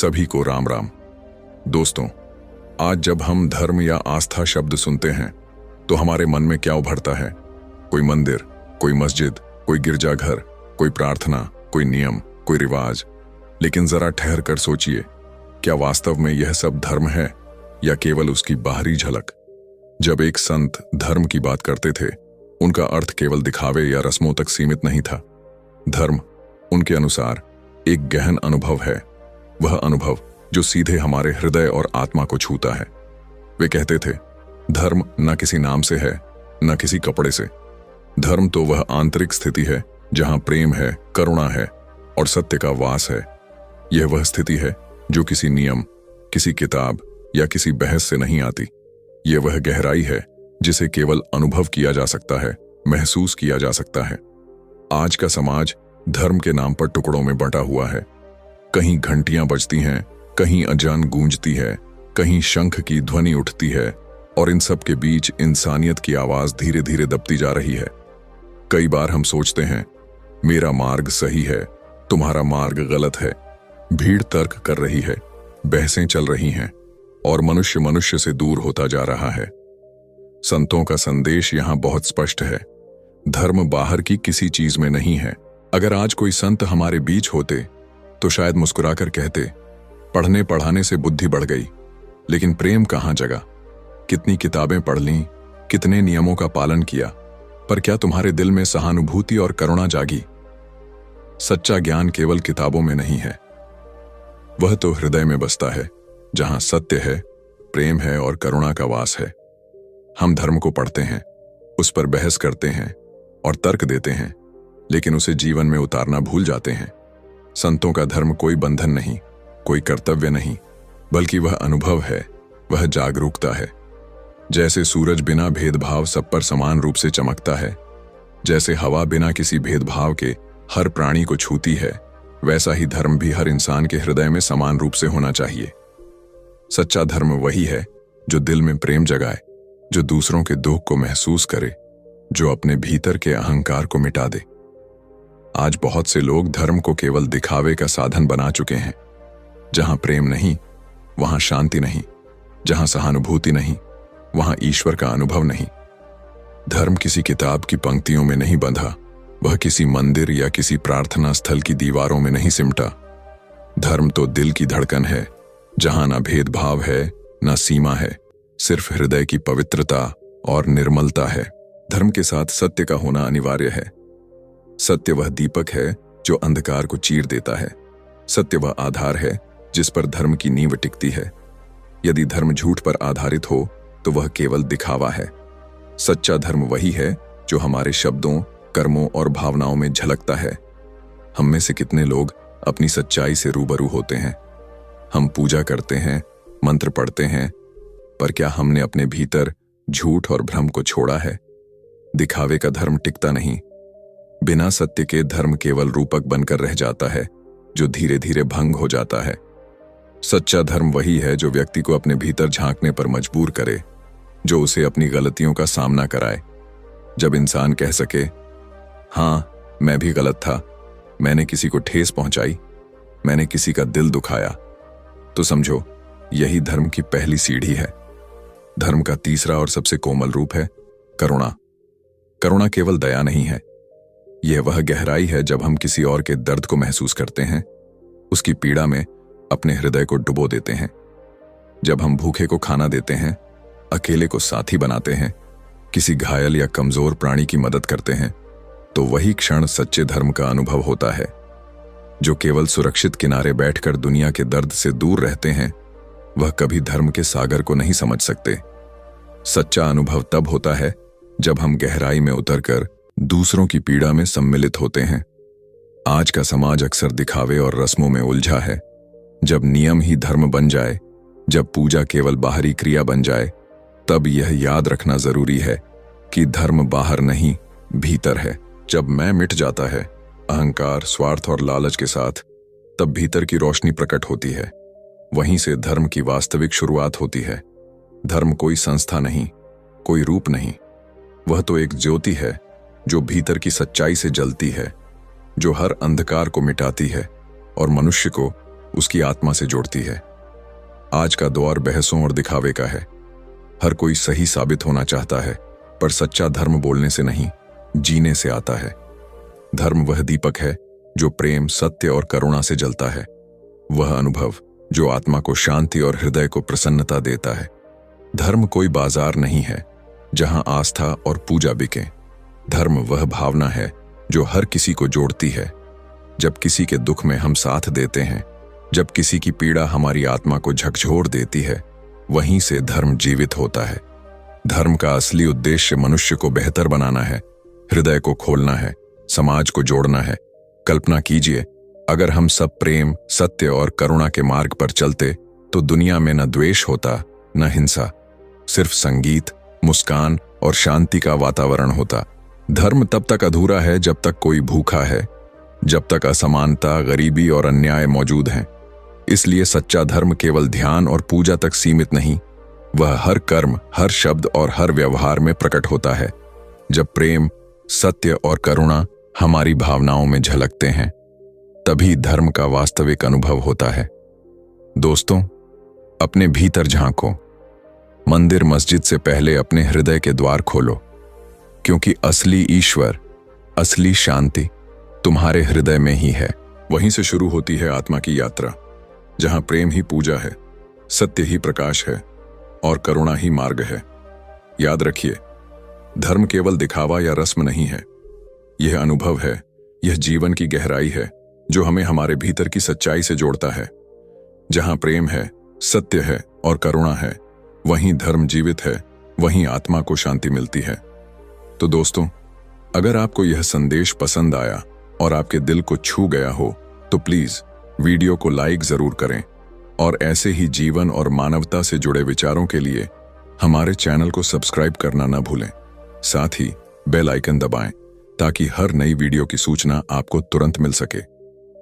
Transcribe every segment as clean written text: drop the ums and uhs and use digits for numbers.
सभी को राम राम। दोस्तों, आज जब हम धर्म या आस्था शब्द सुनते हैं तो हमारे मन में क्या उभरता है? कोई मंदिर, कोई मस्जिद, कोई गिरजाघर, कोई प्रार्थना, कोई नियम, कोई रिवाज। लेकिन जरा ठहर कर सोचिए, क्या वास्तव में यह सब धर्म है या केवल उसकी बाहरी झलक? जब एक संत धर्म की बात करते थे, उनका अर्थ केवल दिखावे या रस्मों तक सीमित नहीं था। धर्म उनके अनुसार एक गहन अनुभव है, वह अनुभव जो सीधे हमारे हृदय और आत्मा को छूता है। वे कहते थे, धर्म न किसी नाम से है, न किसी कपड़े से। धर्म तो वह आंतरिक स्थिति है जहां प्रेम है, करुणा है और सत्य का वास है। यह वह स्थिति है जो किसी नियम, किसी किताब या किसी बहस से नहीं आती। यह वह गहराई है जिसे केवल अनुभव किया जा सकता है, महसूस किया जा सकता है। आज का समाज धर्म के नाम पर टुकड़ों में बंटा हुआ है। कहीं घंटियां बजती हैं, कहीं अजान गूंजती है, कहीं शंख की ध्वनि उठती है और इन सब के बीच इंसानियत की आवाज धीरे धीरे दबती जा रही है। कई बार हम सोचते हैं, मेरा मार्ग सही है, तुम्हारा मार्ग गलत है। भीड़ तर्क कर रही है, बहसें चल रही हैं और मनुष्य मनुष्य से दूर होता जा रहा है। संतों का संदेश यहां बहुत स्पष्ट है, धर्म बाहर की किसी चीज में नहीं है। अगर आज कोई संत हमारे बीच होते तो शायद मुस्कुराकर कहते, पढ़ने पढ़ाने से बुद्धि बढ़ गई, लेकिन प्रेम कहां जगा? कितनी किताबें पढ़ लीं, कितने नियमों का पालन किया, पर क्या तुम्हारे दिल में सहानुभूति और करुणा जागी? सच्चा ज्ञान केवल किताबों में नहीं है, वह तो हृदय में बसता है, जहां सत्य है, प्रेम है और करुणा का वास है। हम धर्म को पढ़ते हैं, उस पर बहस करते हैं और तर्क देते हैं, लेकिन उसे जीवन में उतारना भूल जाते हैं। संतों का धर्म कोई बंधन नहीं, कोई कर्तव्य नहीं, बल्कि वह अनुभव है, वह जागरूकता है। जैसे सूरज बिना भेदभाव सब पर समान रूप से चमकता है, जैसे हवा बिना किसी भेदभाव के हर प्राणी को छूती है, वैसा ही धर्म भी हर इंसान के हृदय में समान रूप से होना चाहिए। सच्चा धर्म वही है जो दिल में प्रेम जगाए, जो दूसरों के दुख को महसूस करे, जो अपने भीतर के अहंकार को मिटा दे। आज बहुत से लोग धर्म को केवल दिखावे का साधन बना चुके हैं। जहां प्रेम नहीं, वहां शांति नहीं। जहां सहानुभूति नहीं, वहां ईश्वर का अनुभव नहीं। धर्म किसी किताब की पंक्तियों में नहीं बंधा, वह किसी मंदिर या किसी प्रार्थना स्थल की दीवारों में नहीं सिमटा। धर्म तो दिल की धड़कन है, जहां ना भेदभाव है, ना सीमा है, सिर्फ हृदय की पवित्रता और निर्मलता है। धर्म के साथ सत्य का होना अनिवार्य है। सत्य वह दीपक है जो अंधकार को चीर देता है। सत्य वह आधार है जिस पर धर्म की नींव टिकती है। यदि धर्म झूठ पर आधारित हो तो वह केवल दिखावा है। सच्चा धर्म वही है जो हमारे शब्दों, कर्मों और भावनाओं में झलकता है। हम में से कितने लोग अपनी सच्चाई से रूबरू होते हैं? हम पूजा करते हैं, मंत्र पढ़ते हैं, पर क्या हमने अपने भीतर झूठ और भ्रम को छोड़ा है? दिखावे का धर्म टिकता नहीं। बिना सत्य के धर्म केवल रूपक बनकर रह जाता है, जो धीरे धीरे भंग हो जाता है। सच्चा धर्म वही है जो व्यक्ति को अपने भीतर झांकने पर मजबूर करे, जो उसे अपनी गलतियों का सामना कराए। जब इंसान कह सके, हाँ, मैं भी गलत था, मैंने किसी को ठेस पहुंचाई, मैंने किसी का दिल दुखाया, तो समझो यही धर्म की पहली सीढ़ी है। धर्म का तीसरा और सबसे कोमल रूप है करुणा। करुणा केवल दया नहीं है, यह वह गहराई है जब हम किसी और के दर्द को महसूस करते हैं, उसकी पीड़ा में अपने हृदय को डुबो देते हैं। जब हम भूखे को खाना देते हैं, अकेले को साथी बनाते हैं, किसी घायल या कमजोर प्राणी की मदद करते हैं, तो वही क्षण सच्चे धर्म का अनुभव होता है। जो केवल सुरक्षित किनारे बैठकर दुनिया के दर्द से दूर रहते हैं, वह कभी धर्म के सागर को नहीं समझ सकते। सच्चा अनुभव तब होता है जब हम गहराई में उतरकर दूसरों की पीड़ा में सम्मिलित होते हैं। आज का समाज अक्सर दिखावे और रस्मों में उलझा है। जब नियम ही धर्म बन जाए, जब पूजा केवल बाहरी क्रिया बन जाए, तब यह याद रखना जरूरी है कि धर्म बाहर नहीं, भीतर है। जब मैं मिट जाता है, अहंकार, स्वार्थ और लालच के साथ, तब भीतर की रोशनी प्रकट होती है। वहीं से धर्म की वास्तविक शुरुआत होती है। धर्म कोई संस्था नहीं, कोई रूप नहीं, वह तो एक ज्योति है जो भीतर की सच्चाई से जलती है, जो हर अंधकार को मिटाती है और मनुष्य को उसकी आत्मा से जोड़ती है। आज का दौर बहसों और दिखावे का है। हर कोई सही साबित होना चाहता है, पर सच्चा धर्म बोलने से नहीं, जीने से आता है। धर्म वह दीपक है जो प्रेम, सत्य और करुणा से जलता है। वह अनुभव जो आत्मा को शांति और हृदय को प्रसन्नता देता है। धर्म कोई बाजार नहीं है जहां आस्था और पूजा बिके। धर्म वह भावना है जो हर किसी को जोड़ती है। जब किसी के दुख में हम साथ देते हैं, जब किसी की पीड़ा हमारी आत्मा को झकझोर देती है, वहीं से धर्म जीवित होता है। धर्म का असली उद्देश्य मनुष्य को बेहतर बनाना है, हृदय को खोलना है, समाज को जोड़ना है। कल्पना कीजिए, अगर हम सब प्रेम, सत्य और करुणा के मार्ग पर चलते तो दुनिया में न द्वेष होता, न हिंसा, सिर्फ संगीत, मुस्कान और शांति का वातावरण होता। धर्म तब तक अधूरा है जब तक कोई भूखा है, जब तक असमानता, गरीबी और अन्याय मौजूद हैं। इसलिए सच्चा धर्म केवल ध्यान और पूजा तक सीमित नहीं, वह हर कर्म, हर शब्द और हर व्यवहार में प्रकट होता है। जब प्रेम, सत्य और करुणा हमारी भावनाओं में झलकते हैं, तभी धर्म का वास्तविक अनुभव होता है। दोस्तों, अपने भीतर झांको। मंदिर, मस्जिद से पहले अपने हृदय के द्वार खोलो, क्योंकि असली ईश्वर, असली शांति तुम्हारे हृदय में ही है। वहीं से शुरू होती है आत्मा की यात्रा, जहां प्रेम ही पूजा है, सत्य ही प्रकाश है और करुणा ही मार्ग है। याद रखिए, धर्म केवल दिखावा या रस्म नहीं है। यह अनुभव है, यह जीवन की गहराई है जो हमें हमारे भीतर की सच्चाई से जोड़ता है। जहां प्रेम है, सत्य है और करुणा है, वहीं धर्म जीवित है, वहीं आत्मा को शांति मिलती है। तो दोस्तों, अगर आपको यह संदेश पसंद आया और आपके दिल को छू गया हो, तो प्लीज वीडियो को लाइक जरूर करें और ऐसे ही जीवन और मानवता से जुड़े विचारों के लिए हमारे चैनल को सब्सक्राइब करना न भूलें। साथ ही बेल आइकन दबाएं ताकि हर नई वीडियो की सूचना आपको तुरंत मिल सके।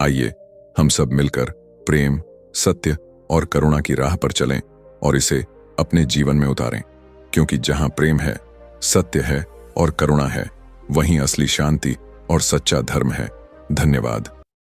आइए हम सब मिलकर प्रेम, सत्य और करुणा की राह पर चलें और इसे अपने जीवन में उतारें, क्योंकि जहां प्रेम है, सत्य है और करुणा है, वहीं असली शांति और सच्चा धर्म है। धन्यवाद।